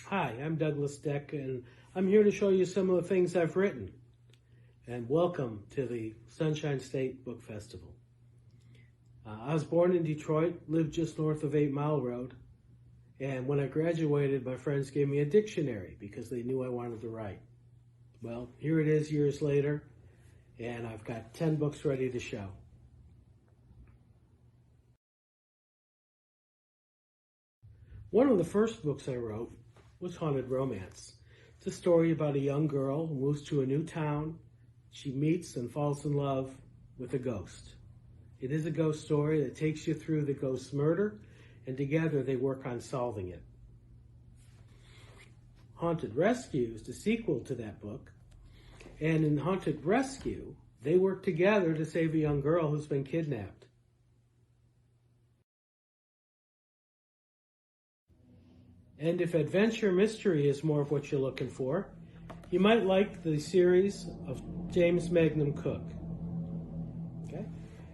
Hi, I'm Douglas Daech, and I'm here to show you some of the things I've written. And welcome to the Sunshine State Book Festival. I was born in Detroit, lived just north of 8 Mile Road, and when I graduated, my friends gave me a dictionary because they knew I wanted to write. Well, here it is years later, and I've got 10 books ready to show. One of the first books I wrote was Haunted Romance. It's a story about a young girl who moves to a new town. She meets and falls in love with a ghost. It is a ghost story that takes you through the ghost's murder, and together they work on solving it. Haunted Rescue is the sequel to that book, and in Haunted Rescue, they work together to save a young girl who's been kidnapped. And if adventure mystery is more of what you're looking for, you might like the series of James Magnum Cook. Okay?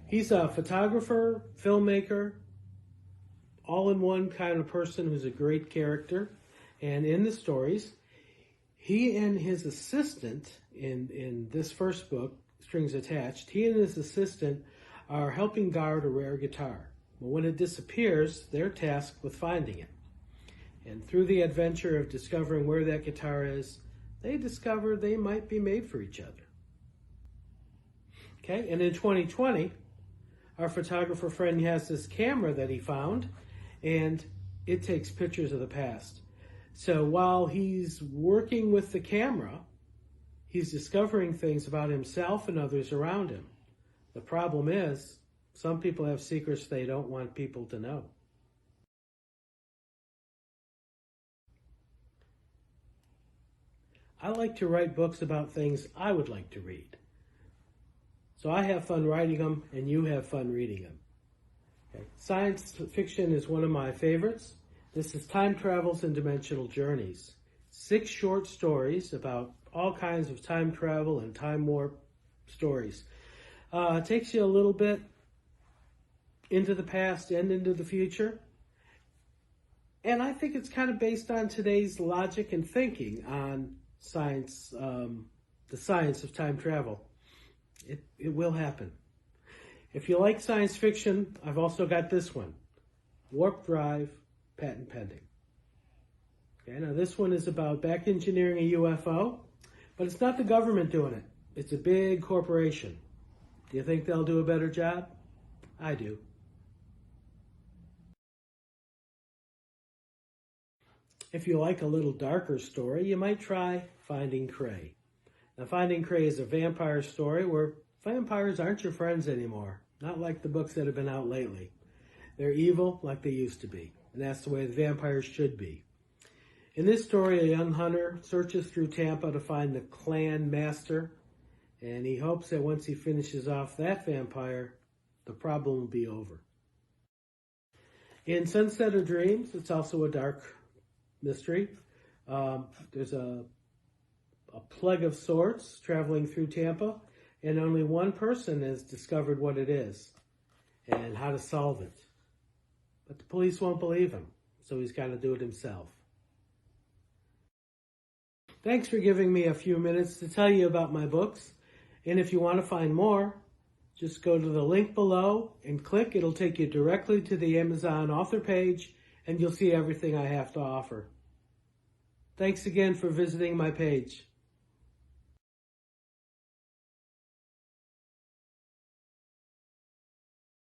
He's a photographer, filmmaker, all-in-one kind of person who's a great character. And in the stories, he and his assistant, in this first book, Strings Attached, he and his assistant are helping guard a rare guitar. But when it disappears, they're tasked with finding it. And through the adventure of discovering where that guitar is, they discover they might be made for each other. Okay, and in 2020, our photographer friend has this camera that he found, and it takes pictures of the past. So while he's working with the camera, he's discovering things about himself and others around him. The problem is, some people have secrets they don't want people to know. I like to write books about things I would like to read. So I have fun writing them, and you have fun reading them. Okay. Science fiction is one of my favorites. This is Time Travels and Dimensional Journeys. 6 short stories about all kinds of time travel and time warp stories. It takes you a little bit into the past and into the future. And I think it's kind of based on today's logic and thinking on science, the science of time travel. It will happen. If you like science fiction, I've also got this one, Warp Drive, patent pending. Okay, now this one is about back engineering a UFO, but it's not the government doing it. It's a big corporation. Do you think they'll do a better job? I do. If you like a little darker story, you might try Finding Cray. Now, Finding Cray is a vampire story where vampires aren't your friends anymore, not like the books that have been out lately. They're evil like they used to be, and that's the way the vampires should be. In this story, a young hunter searches through Tampa to find the clan master, and he hopes that once he finishes off that vampire, the problem will be over. In Sunset of Dreams, it's also a dark mystery. There's a plague of sorts traveling through Tampa, and only one person has discovered what it is and how to solve it. But the police won't believe him, so he's got to do it himself. Thanks for giving me a few minutes to tell you about my books. And if you want to find more, just go to the link below and click. It'll take you directly to the Amazon author page, and you'll see everything I have to offer. Thanks again for visiting my page.